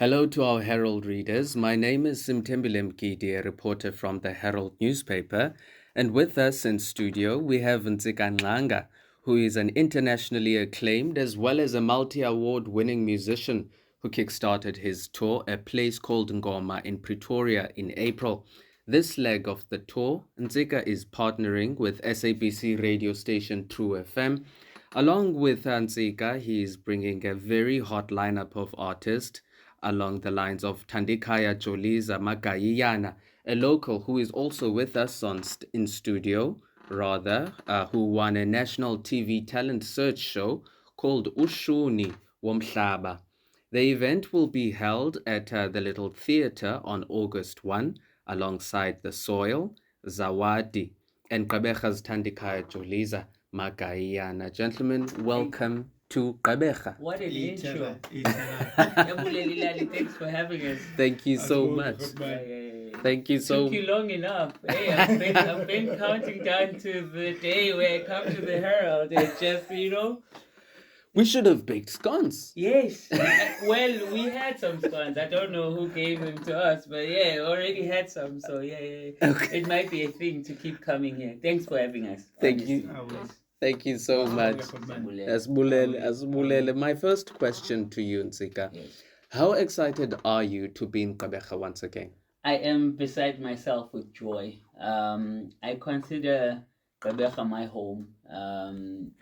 Hello to our Herald readers. My name is Simtembile Mgidi, a reporter from the Herald newspaper. And with us in studio, we have Ntsika Ngxanga, who is an internationally acclaimed as well as a multi-award winning musician who kickstarted his tour, A Place Called Ngoma in Pretoria in April. This leg of the tour, Ntsika is partnering with SABC radio station True FM. Along with Ntsika, he is bringing a very hot lineup of artists along the lines of Thandikhaya, Joliza, Magiyiyana, a local who is also with us in studio, who won a national TV talent search show called Ushuni Womhlaba. The event will be held at the Little Theatre on August 1, alongside The Soil, Zawani, and Gqeberha's Thandikhaya Joliza Magiyiyana. Gentlemen, welcome to Gqeberha. What an intro. Thanks for having us. Thank you so much. Thank you so much. Took you long enough. Hey, I've been counting down to the day where I come to the Herald. It's just, we should have baked scones. Yes. Well, we had some scones. I don't know who gave them to us, but yeah, already had some. So yeah. Okay. It might be a thing to keep coming here. Thanks for having us. Thank you. Thank you so much. Asbulele. My first question to you, Ntsika. Yes. How excited are you to be in Gqeberha once again? I am beside myself with joy. I consider Gqeberha my home.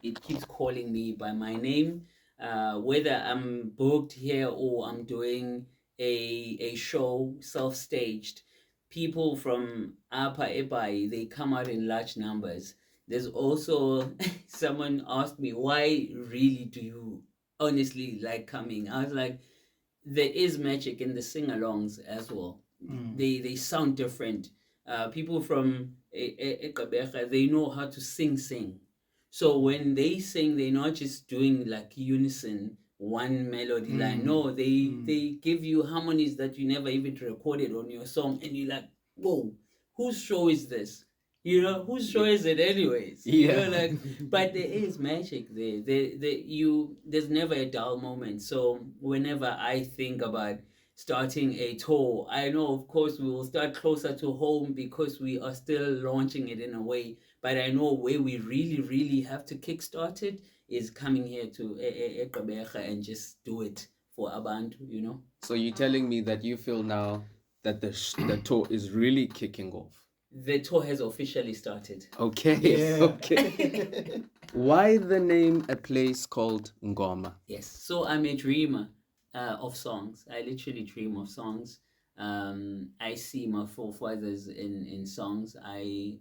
It keeps calling me by my name. Whether I'm booked here or I'm doing a show self-staged, people from Apa Epai, they come out in large numbers. There's also someone asked me, why really do you honestly like coming? I was like, there is magic in the sing-alongs as well. They sound different. People from Gqeberha, they know how to sing. So when they sing, they're not just doing like unison, one melody line. No, they give you harmonies that you never even recorded on your song, and you're like, whoa, whose show is this? Whose show is it anyways? Yeah. But there is magic there. There's never a dull moment. So whenever I think about starting a tour, I know of course we will start closer to home because we are still launching it in a way. But I know where we really, really have to kickstart it is coming here to Gqeberha and just do it for Abantu, So you're telling me that you feel now that the tour is really kicking off? The tour has officially started. Okay. Yes. Okay. Why the name A Place Called Ngoma? Yes. So I'm a dreamer of songs. I literally dream of songs. I see my forefathers in songs. I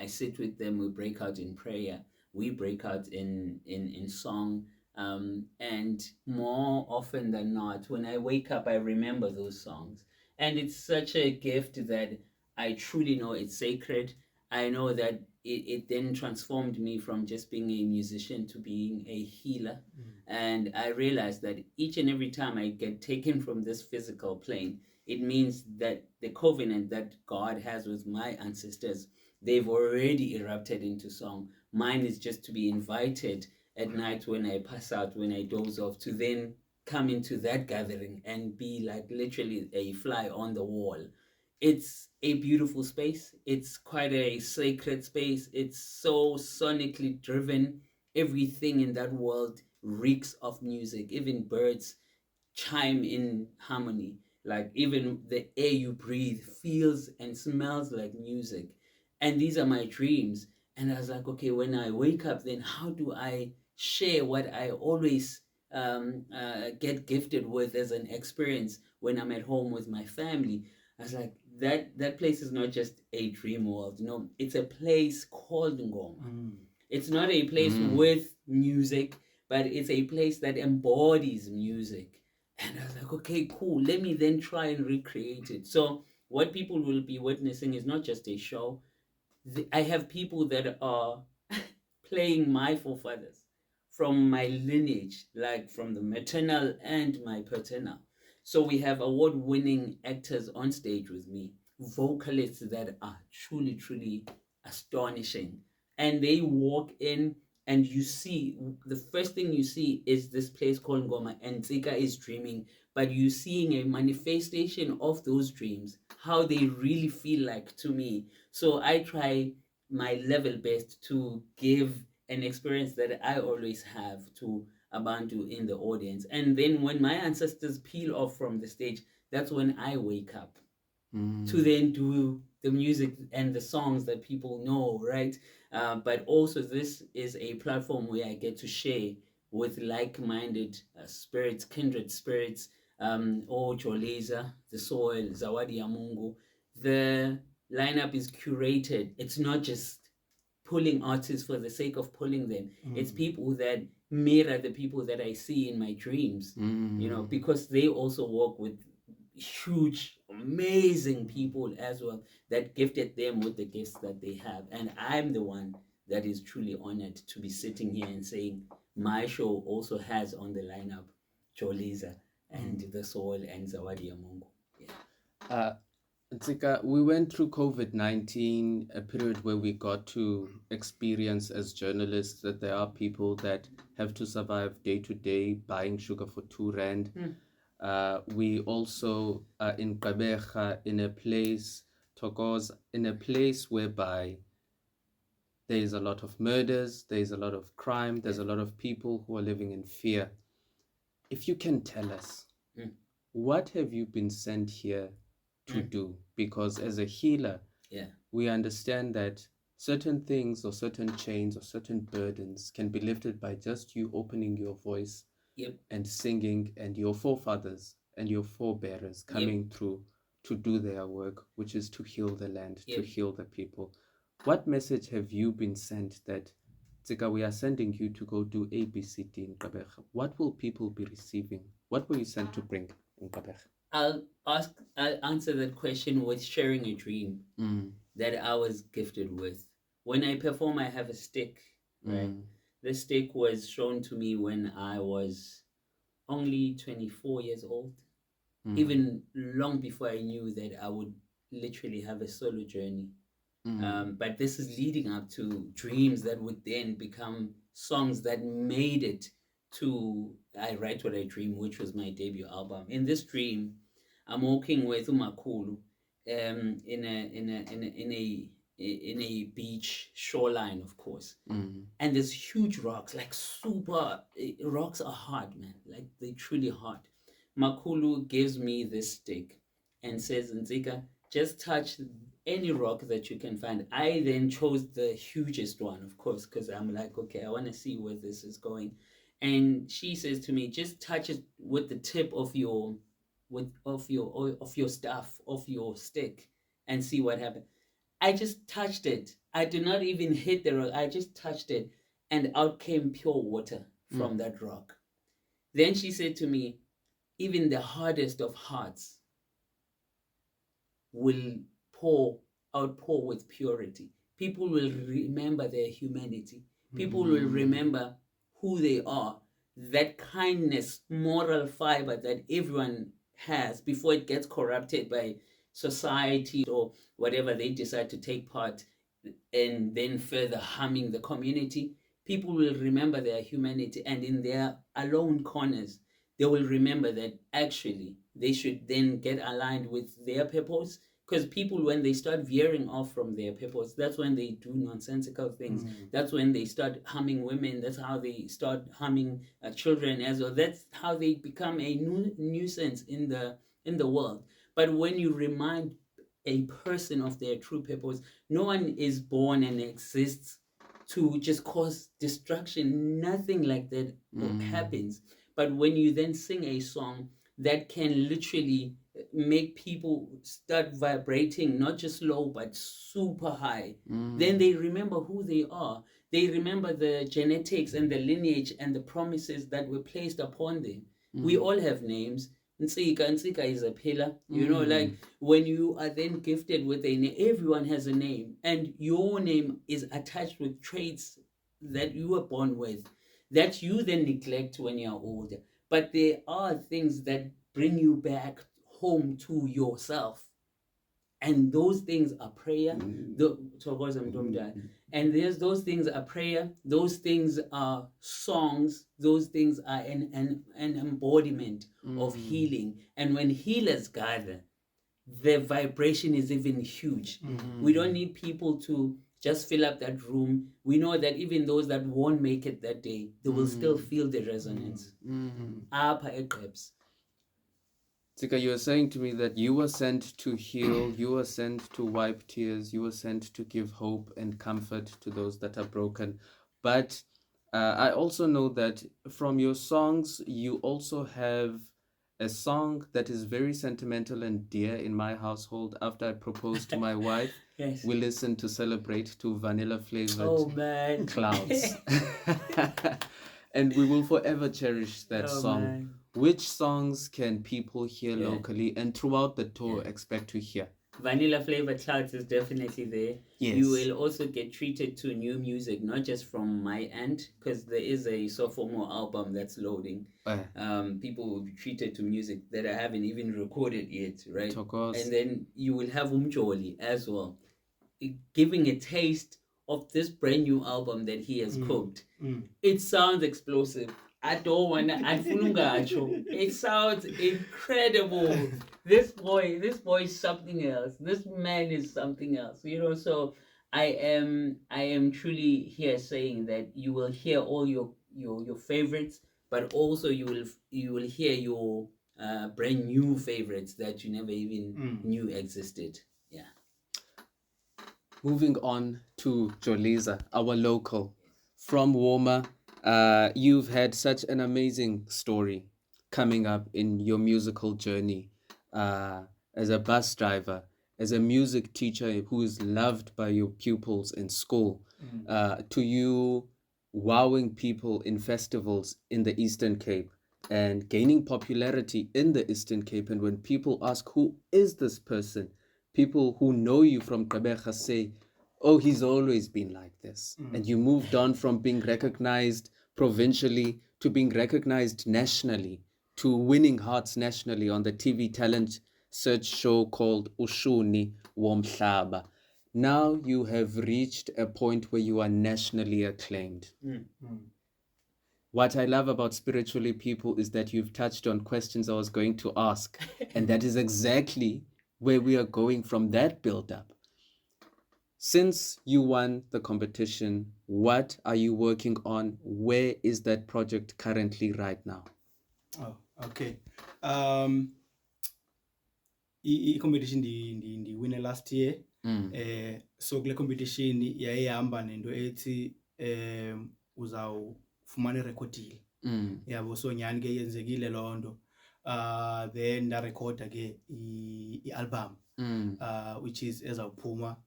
sit with them. We break out in prayer. We break out in song. And more often than not, when I wake up, I remember those songs. And it's such a gift that I truly know it's sacred. I know that it then transformed me from just being a musician to being a healer. And I realized that each and every time I get taken from this physical plane, it means that the covenant that God has with my ancestors, they've already erupted into song. Mine is just to be invited at night when I pass out, when I doze off, to then come into that gathering and be like literally a fly on the wall. It's a beautiful space. It's quite a sacred space. It's so sonically driven. Everything in that world reeks of music. Even birds chime in harmony. Like even the air you breathe feels and smells like music. And these are my dreams. And I was like, okay, when I wake up, then how do I share what I always get gifted with as an experience when I'm at home with my family? I was like, that place is not just a dream world. It's a place called Ngoma. It's not a place with music, but it's a place that embodies music. And I was like, okay, cool. Let me then try and recreate it. So what people will be witnessing is not just a show. I have people that are playing my forefathers from my lineage, like from the maternal and my paternal. So we have award-winning actors on stage with me, vocalists that are truly, truly astonishing. And they walk in and you see, the first thing you see is this place called Ngoma, and Ntsika is dreaming but you're seeing a manifestation of those dreams, how they really feel like to me. So I try my level best to give an experience that I always have to Abantu in the audience. And then when my ancestors peel off from the stage, that's when I wake up to then do the music and the songs that people know, right? But also, this is a platform where I get to share with like-minded spirits, kindred spirits, or Joliza, the soil, Zawadi ya Mungu. The lineup is curated. It's not just pulling artists for the sake of pulling them. It's people that mirror the people that I see in my dreams, you know, because they also work with huge, amazing people as well that gifted them with the gifts that they have. And I'm the one that is truly honored to be sitting here and saying my show also has on the lineup Joliza and the Soul and Zawadi ya Mungu. Yeah. Ntsika, we went through COVID-19, a period where we got to experience as journalists that there are people that have to survive day to day buying sugar for 2 rand. We also are in Gqeberha, in a place, Tokoz, in a place whereby there is a lot of murders, there is a lot of crime, there's a lot of people who are living in fear. If you can tell us, what have you been sent here to do? Because as a healer, we understand that certain things or certain chains or certain burdens can be lifted by just you opening your voice and singing, and your forefathers and your forebearers coming through to do their work, which is to heal the land, to heal the people. What message have you been sent that, Ntsika, we are sending you to go do ABCD in Gqeberha? What will people be receiving? What were you sent to bring in Gqeberha? I'll answer that question with sharing a dream that I was gifted with. When I perform, I have a stick, right? The stick was shown to me when I was only 24 years old, even long before I knew that I would literally have a solo journey. But this is leading up to dreams that would then become songs that made it to I Write What I Dream, which was my debut album. In this dream, I'm walking with Umakulu in a beach shoreline, of course. And there's huge rocks, like super rocks are hard, man. Like they truly hard. Makulu gives me this stick and says, Ntsika, just touch any rock that you can find. I then chose the hugest one, of course, because I'm like, okay, I want to see where this is going. And she says to me, just touch it with the tip of your staff, of your stick, and see what happens. I just touched it. I did not even hit the rock. I just touched it, and out came pure water from that rock. Then she said to me, even the hardest of hearts will outpour with purity. People will remember their humanity. People will remember who they are. That kindness, moral fiber that everyone has before it gets corrupted by society or whatever they decide to take part and then further harming the community. People will remember their humanity, and in their alone corners, they will remember that actually they should then get aligned with their purpose. Because people, when they start veering off from their purpose, that's when they do nonsensical things. That's when they start harming women. That's how they start harming children as well. That's how they become a nuisance in the world. But when you remind a person of their true purpose, no one is born and exists to just cause destruction. Nothing like that happens. But when you then sing a song that can literally make people start vibrating, not just low, but super high, then they remember who they are. They remember the genetics and the lineage and the promises that were placed upon them. We all have names. Ntsika is a pillar. You know, like when you are then gifted with a name, everyone has a name, and your name is attached with traits that you were born with, that you then neglect when you're older. But there are things that bring you back home to yourself. And those things are prayer. And there's those things are prayer. Those things are songs. Those things are an embodiment of healing. And when healers gather, the vibration is even huge. We don't need people to just fill up that room. We know that even those that won't make it that day, they will still feel the resonance. Apha eGqeberha. Ntsika, you were saying to me that you were sent to heal, you were sent to wipe tears, you were sent to give hope and comfort to those that are broken. But I also know that from your songs, you also have a song that is very sentimental and dear in my household. After I proposed to my wife, Yes. we listened to Celebrate to vanilla flavored Oh man. Clouds. And we will forever cherish that song. Man. Which songs can people hear locally and throughout the tour expect to hear? Vanilla Flavor Clouds is definitely there. Yes. You will also get treated to new music, not just from my end, because there is a sophomore album that's loading. People will be treated to music that I haven't even recorded yet, right? Of course. And then you will have Umjoli as well, giving a taste of this brand new album that he has cooked. It sounds explosive. I don't want to. It sounds incredible. This boy is something else. This man is something else. So I am truly here saying that you will hear all your favorites, but also you will hear your brand new favorites that you never even knew existed. Yeah. Moving on to Joliza, our local from Ngoma. You've had such an amazing story coming up in your musical journey as a bus driver, as a music teacher who is loved by your pupils in school, to you wowing people in festivals in the Eastern Cape and gaining popularity in the Eastern Cape. And when people ask, who is this person? People who know you from Gqeberha say, oh, he's always been like this. And you moved on from being recognized provincially to being recognized nationally, to winning hearts nationally on the TV talent search show called Ushuni Womhlaba. Now you have reached a point where you are nationally acclaimed. What I love about Spiritually People is that you've touched on questions I was going to ask. And that is exactly where we are going from that build-up. Since you won the competition, what are you working on? Where is that project currently right now? Oh, okay. I-competition ndiwine last year. So kule competition yayihamba nento ethi uzawufumana record deal. Yabo so nyani ke yenzekile lonto. Then ndarekhoda ke i-album which is ezawuphuma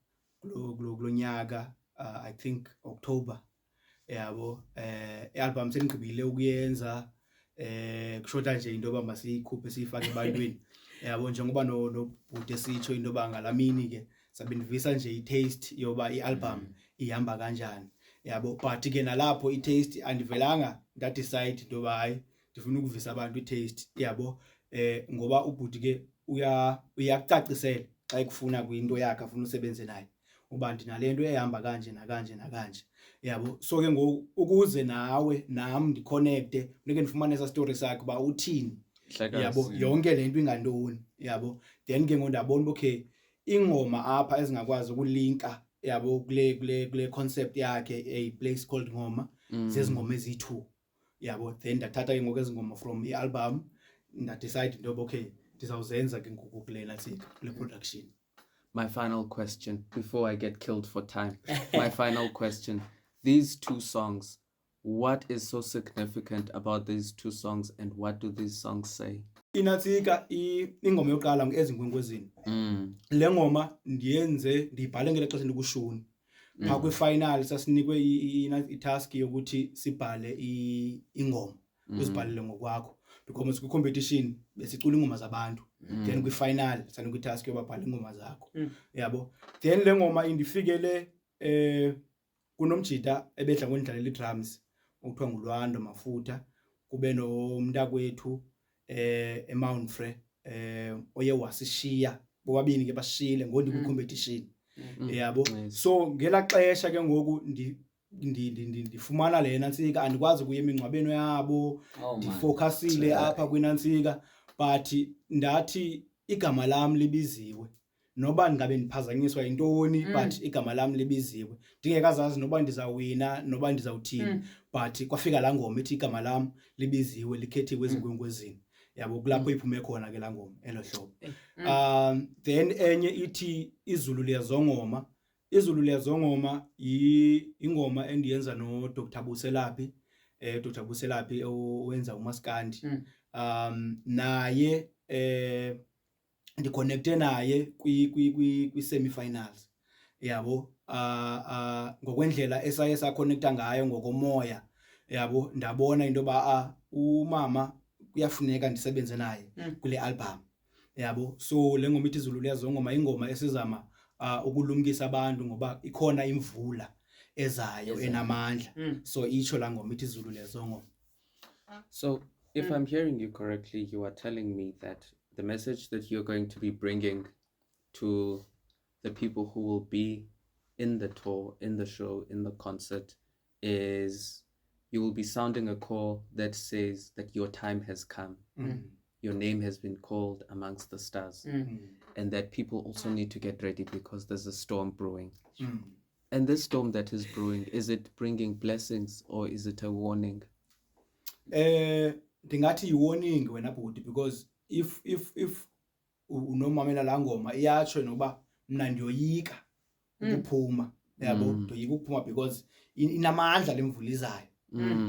kulo nyaka I think October. Yabo i-album senigqibile ukuyenza kushoda nje into yoba masiyikhuphe siyifake ebantwini. Yabo njengoba nobhuti esitsho into yoba ngalamini ke sabe ndivisa nje i-taste yoba i-album ihamba kanjani. Yabo but ke nalapho i-taste andivelanga ndadecide into yoba hayi ndifuna ukuvisa abantu i-taste. Yabo ngoba ubhuti ke uyakucacisela xa ekufuna kwinto yakhe afuna usebenze naye uba ndinalento ehamba kanje nakanje nakanje. Yabo so ke ngoku ukuze nawe nam ndiconnecte funeke ndifumane esa story sakhe uba uthini. Yabo yonke lento ingantoni. Yabo then ke ngoku ndabona okay ingoma apha ezingakwazi ukulinka yabo kule concept yakhe a Place Called Ngoma zezingoma ezi2. Yabo then ndathatha ke ngoku ezingoma from i-album ndadecide into yoba okay ndizawuzenza ke ngoku kulela kule production. My final question before I get killed for time. My final question. These two songs, what is so significant about these two songs and what do these songs say? Ntsika ingoma yokuqala ngezinkwenkwezini. Le ngoma ndiyenze ndibhale ngelo xesha ndikushuni. Pha kwi-final sasinikwe i-task yokuthi sibhale ingoma uzibhalele ngokwakho because kwi-competition besicula ingoma zabantu. Then kwi-final sanikwe i-task yobabhala ingoma zakho. Yabo then le ngoma indifikele kunomjida ebedla ngondlalela i-drums okuthiwa nguLwando Mafutha, kube nomntakwethu eMount Frere oye wasishiya bobabini ke basishile ngondi ku competition yabo. So ngela xesha ke ngoku ndifumana le Ntsika, andikwazi kuya emingcwabeni yabo, ndifocusile apha kwinantsika, but ndathi igama lam libiziwe, noba ngabe ndiphazanyiswa yintoni, but igama lam libiziwe, ndingekazazi noba ndizawina noba ndizawuthini, but kwafika laa ngoma ithi igama lam libiziwe, likhethiwe ezinkwenkwezini, yabo. Kulapho iphume khona ke laa ngoma elo hlobo. Then enye ithi izulu liyazongoma. Izulu liyazongoma ingoma endiyenza no Dr. Buselaphi, Dr. Buselaphi owenza uMaskandi. Naye ndiconnecte naye kwi semi-finals, yabo. Ngokwendlela esaye saconnecta ngayo ngokomoya, yabo, ndabona into ba umama kuyafuneka ndisebenze naye kule album, yabo. So le ngoma ithi izulu liyazongoma ingoma esizama ukulumkisa abantu ngoba ikhona imvula ezayo enamandla. So itsho la ngoma ithi izulu liyazongoma. So if I'm hearing you correctly, you are telling me that the message that you're going to be bringing to the people who will be in the tour, in the show, in the concert, is you will be sounding a call that says that your time has come. Your name has been called amongst the stars, and that people also need to get ready because there's a storm brewing. And this storm that is brewing, is it bringing blessings or is it a warning? Ndingathi warning wena bhuti, because if unomamela la ngoma iyatsho noba mna ndiyoyika ukuphuma, yabo, ndiyoyika ukuphuma because inamandla lemvula izayo,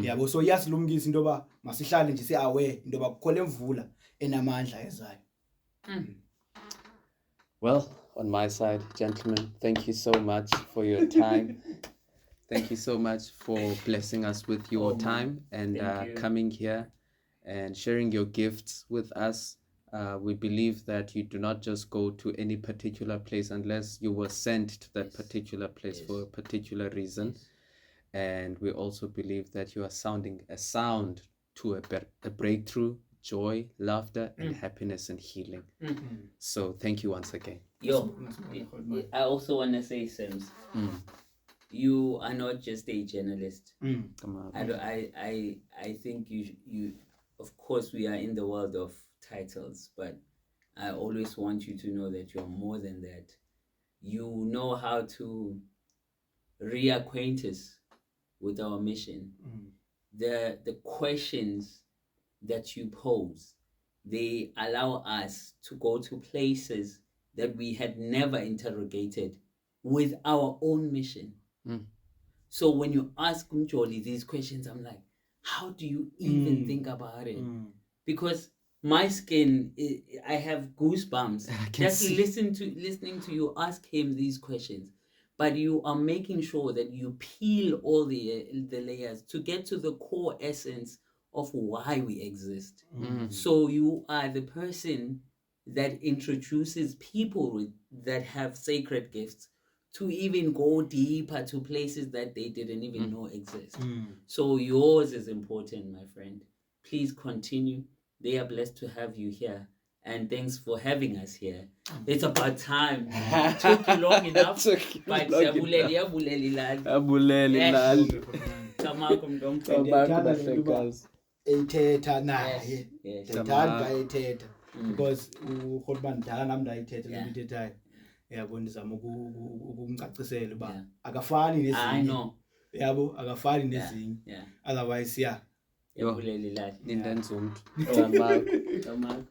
yabo. So iyasilumkisa into ba masihlale nje si-aware into ba kukho le mvula enamandla ezayo. Well, on my side, gentlemen, thank you so much for your time. Thank you so much for blessing us with your time and coming here and sharing your gifts with us. We believe that you do not just go to any particular place unless you were sent to that particular place for a particular reason. And we also believe that you are sounding a sound to a breakthrough, joy, laughter, and happiness and healing. So thank you once again. Yo, I also want to say, Sims, you are not just a journalist. Come on. I think you, of course, we are in the world of titles, but I always want you to know that you're more than that. You know how to reacquaint us with our mission. The questions that you pose, they allow us to go to places that we had never interrogated with our own mission. So when you ask Mjoli these questions, I'm like, how do you even think about it? Because my skin, I have goosebumps just listening to you ask him these questions. But you are making sure that you peel all the layers to get to the core essence of why we exist. So you are the person that introduces people that have sacred gifts to even go deeper to places that they didn't even know exist. So yours is important, my friend. Please continue. They are blessed to have you here. And thanks for having us here. It's about time. It took you long enough. But abuleli lad. Ethetha naye. Ndithanda ethetha. Because uRhotman ndala nami ndayithetha le nto ithethayo. Yabo, ndizama ukumcacisela uba akafani nezinye. I know. Yabo, akafani nezinye. Otherwise, yeah. Yabuleli lad. Nindenza umuntu. Tamako.